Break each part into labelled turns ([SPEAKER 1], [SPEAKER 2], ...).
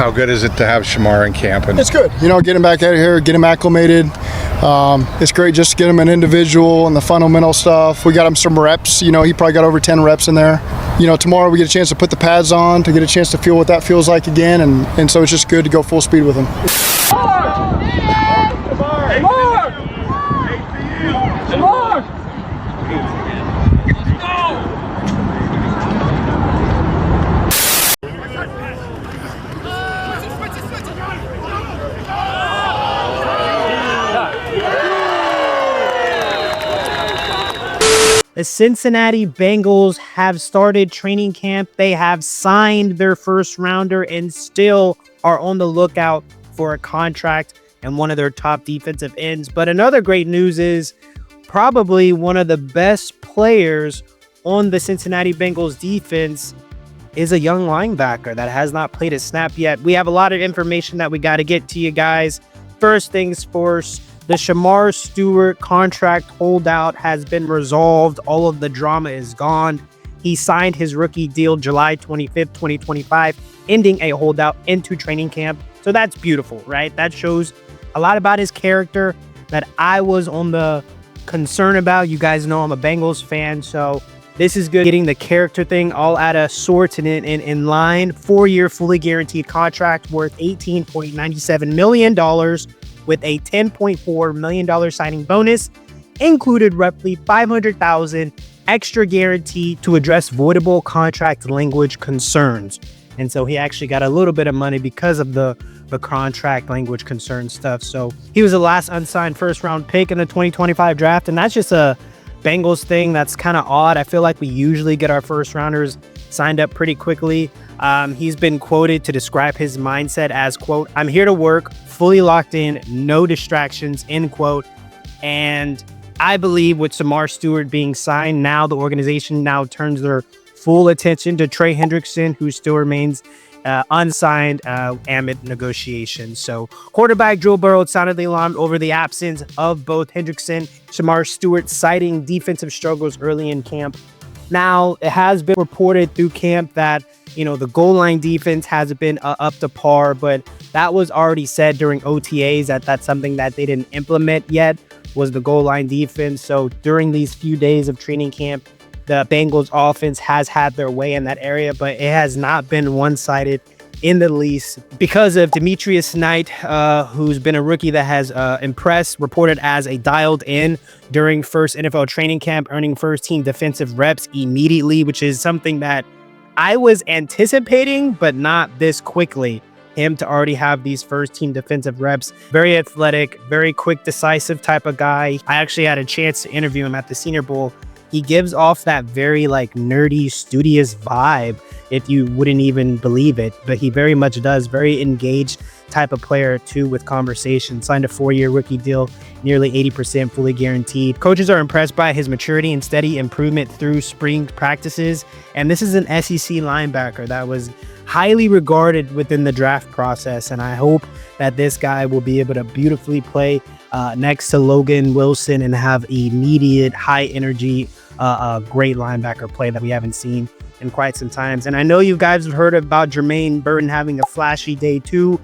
[SPEAKER 1] How good is it to have Shamar in camp?
[SPEAKER 2] It's good. Get him back out of here, get him acclimated. It's great just to get him an individual and the fundamental stuff. We got him some reps. He probably got over 10 reps in there. Tomorrow we get a chance to put the pads on, to get a chance to feel what that feels like again. And so it's just good to go full speed with him.
[SPEAKER 3] The Cincinnati Bengals have started training camp. They have signed their first rounder and still are on the lookout for a contract and one of their top defensive ends. But another great news is probably one of the best players on the Cincinnati Bengals defense is a young linebacker that has not played a snap yet. We have a lot of information that we got to get to you guys. First things first, the Shamar Stewart contract holdout has been resolved. All of the drama is gone. He signed his rookie deal July 25th, 2025, ending a holdout into training camp. So that's beautiful, right? That shows a lot about his character that I was on the concern about. You guys know I'm a Bengals fan, so this is good. Getting the character thing all out of sorts and in line. 4-year fully guaranteed contract worth $18.97 million with a $10.4 million signing bonus, included roughly $500,000 extra guarantee to address voidable contract language concerns. And so he actually got a little bit of money because of the contract language concern stuff. So he was the last unsigned first round pick in the 2025 draft. And that's just a Bengals thing that's kind of odd. I feel like we usually get our first rounders signed up pretty quickly. He's been quoted to describe his mindset as, quote, "I'm here to work, fully locked in, no distractions," end quote. And I believe with Shamar Stewart being signed, now the organization now turns their full attention to Trey Hendrickson, who still remains unsigned amid negotiations. So quarterback Joe Burrow sounded alarmed over the absence of both Hendrickson, Shamar Stewart, citing defensive struggles early in camp. Now, it has been reported through camp that, the goal line defense hasn't been up to par, but that was already said during OTAs that that's something that they didn't implement yet, was the goal line defense. So during these few days of training camp, the Bengals offense has had their way in that area, but it has not been one-sided in the least because of Demetrius Knight, who's been a rookie that has impressed, reported as a dialed in during first NFL training camp, earning first team defensive reps immediately, which is something that I was anticipating, but not this quickly. Him to already have these first team defensive reps. Very athletic, very quick, decisive type of guy. I actually had a chance to interview him at the Senior Bowl. He gives off that very nerdy, studious vibe, if you wouldn't even believe it, but he very much does. Very engaged type of player too, with conversation. Signed a 4-year rookie deal, nearly 80% fully guaranteed. Coaches are impressed by his maturity and steady improvement through spring practices. And this is an SEC linebacker that was highly regarded within the draft process. And I hope that this guy will be able to beautifully play next to Logan Wilson and have immediate high energy, great linebacker play that we haven't seen in quite some times. And I know you guys have heard about Jermaine Burton having a flashy day too.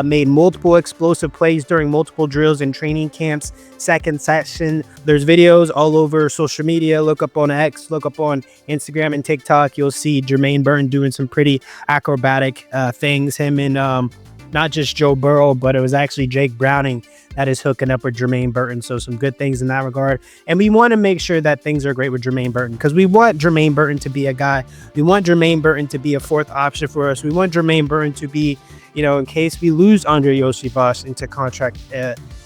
[SPEAKER 3] Made multiple explosive plays during multiple drills and training camps. Second session, there's videos all over social media. Look up on X, look up on Instagram and TikTok. You'll see Jermaine Burton doing some pretty acrobatic things. Him and not just Joe Burrow, but it was actually Jake Browning that is hooking up with Jermaine Burton. So some good things in that regard. And we want to make sure that things are great with Jermaine Burton because we want Jermaine Burton to be a guy. We want Jermaine Burton to be a fourth option for us. We want Jermaine Burton to be, in case we lose Andre Yosifas into contract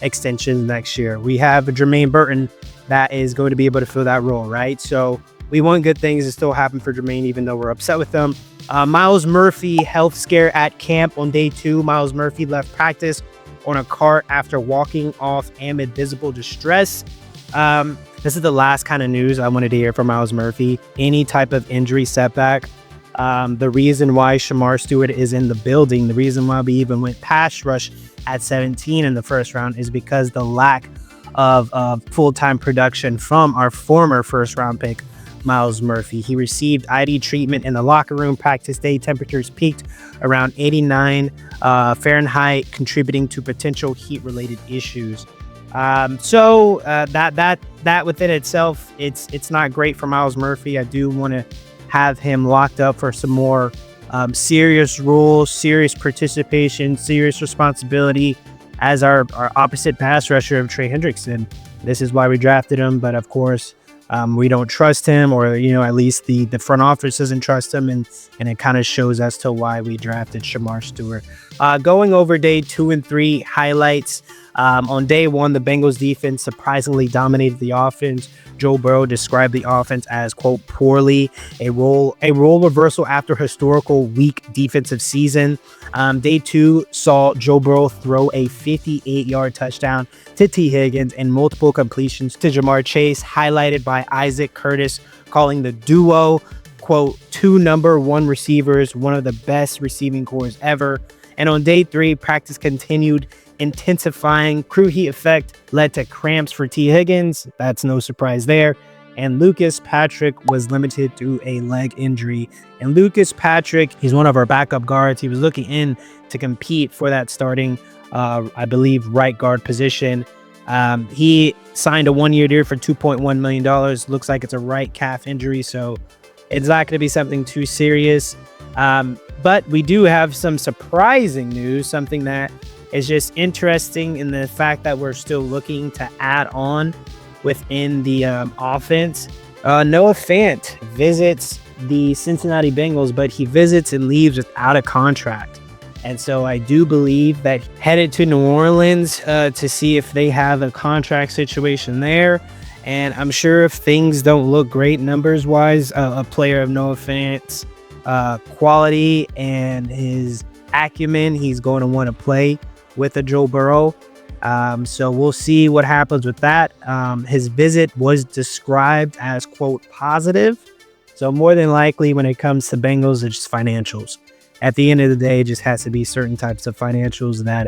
[SPEAKER 3] extensions next year. We have a Jermaine Burton that is going to be able to fill that role, right? So we want good things to still happen for Jermaine, even though we're upset with them. Myles Murphy health scare at camp on day 2. Myles Murphy left practice on a cart after walking off amid visible distress. This is the last kind of news I wanted to hear from Myles Murphy. Any type of injury setback. The reason why Shamar Stewart is in the building, the reason why we even went pass rush at 17 in the first round is because the lack of full-time production from our former first round pick, Myles Murphy. He received ID treatment in the locker room. Practice day temperatures peaked around 89 Fahrenheit, contributing to potential heat-related issues. That within itself, it's not great for Myles Murphy. I do want to have him locked up for some more serious rules, serious participation, serious responsibility as our opposite pass rusher of Trey Hendrickson. This is why we drafted him, but of course, we don't trust him, or at least the front office doesn't trust him, and it kind of shows as to why we drafted Shamar Stewart. Going over day 2 and 3 highlights. On day 1, the Bengals defense surprisingly dominated the offense. Joe Burrow described the offense as, quote, poorly, a role reversal after historical weak defensive season. Day 2 saw Joe Burrow throw a 58-yard touchdown to T. Higgins and multiple completions to Jamar Chase, highlighted by Isaac Curtis calling the duo, quote, 2 number 1 receivers, one of the best receiving cores ever. And on day 3, practice continued intensifying. Crew heat effect led to cramps for T. Higgins. That's no surprise there. And Lucas Patrick was limited to a leg injury. And Lucas Patrick, he's one of our backup guards. He was looking in to compete for that starting, I believe, right guard position. He signed a 1-year deal for $2.1 million. Looks like it's a right calf injury, so it's not going to be something too serious. But we do have some surprising news, something that is just interesting in the fact that we're still looking to add on within the offense. Noah Fant visits the Cincinnati Bengals, but he visits and leaves without a contract. And so I do believe that headed to New Orleans to see if they have a contract situation there. And I'm sure if things don't look great numbers-wise, a player of Noah Fant's quality and his acumen, he's going to want to play with a Joe Burrow. So we'll see what happens with that. His visit was described as, quote, positive. So more than likely when it comes to Bengals, it's just financials. At the end of the day, it just has to be certain types of financials that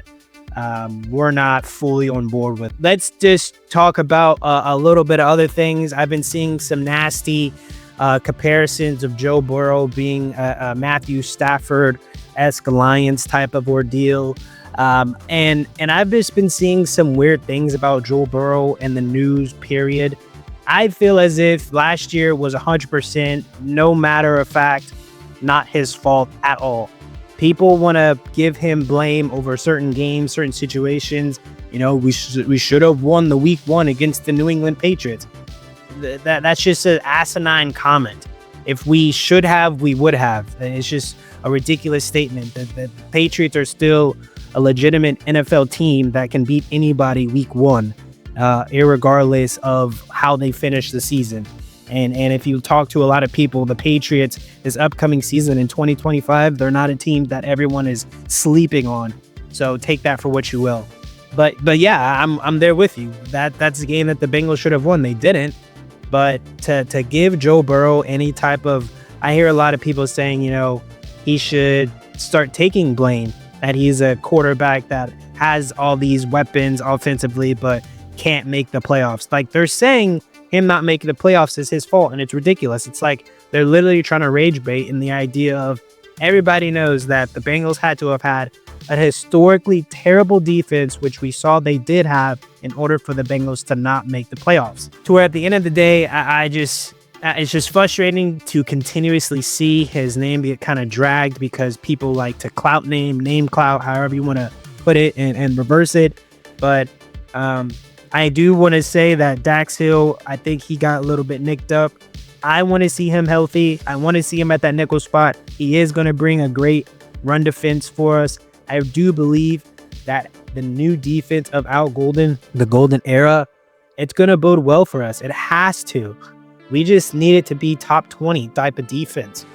[SPEAKER 3] we're not fully on board with. Let's just talk about a little bit of other things. I've been seeing some nasty comparisons of Joe Burrow being a Matthew Stafford-esque Lions type of ordeal. And I've just been seeing some weird things about Joe Burrow in the news, period. I feel as if last year was 100%, no matter of fact, not his fault at all. People want to give him blame over certain games, certain situations. We should have won the week 1 against the New England Patriots. That's just an asinine comment. If we should have, we would have. It's just a ridiculous statement that the Patriots are still a legitimate NFL team that can beat anybody week 1, irregardless of how they finish the season. And if you talk to a lot of people, the Patriots, this upcoming season in 2025, they're not a team that everyone is sleeping on. So take that for what you will. But yeah, I'm there with you. That's a game that the Bengals should have won. They didn't. But to give Joe Burrow any type of, I hear a lot of people saying, he should start taking blame, that he's a quarterback that has all these weapons offensively, but can't make the playoffs. Like, they're saying him not making the playoffs is his fault, and it's ridiculous. It's like they're literally trying to rage bait in the idea of everybody knows that the Bengals had to have had a historically terrible defense, which we saw they did have in order for the Bengals to not make the playoffs. To where at the end of the day, it's just frustrating to continuously see his name get kind of dragged because people like to name clout, however you want to put it, and reverse it. But I do want to say that Dax Hill, I think he got a little bit nicked up. I want to see him healthy. I want to see him at that nickel spot. He is going to bring a great run defense for us. I do believe that the new defense of Al Golden, the golden era, it's going to bode well for us. It has to. We just need it to be top 20 type of defense.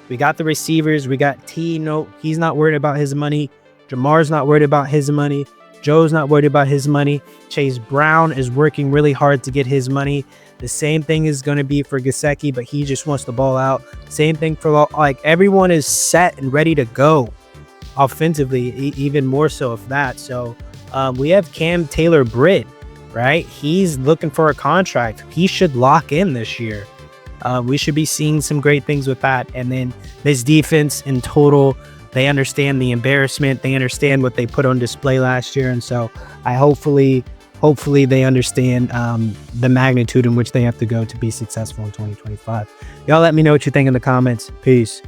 [SPEAKER 3] We got the receivers. We got T. No, he's not worried about his money. Jamar's not worried about his money. Joe's not worried about his money. Chase Brown is working really hard to get his money. The same thing is going to be for Gesicki, but he just wants the ball out. Same thing for, like, everyone is set and ready to go offensively, even more so of that. So we have Cam Taylor-Britt, right? He's looking for a contract. He should lock in this year. we should be seeing some great things with that. And then this defense in total, they understand the embarrassment. They understand what they put on display last year. And so hopefully they understand the magnitude in which they have to go to be successful in 2025. Y'all let me know what you think in the comments. Peace.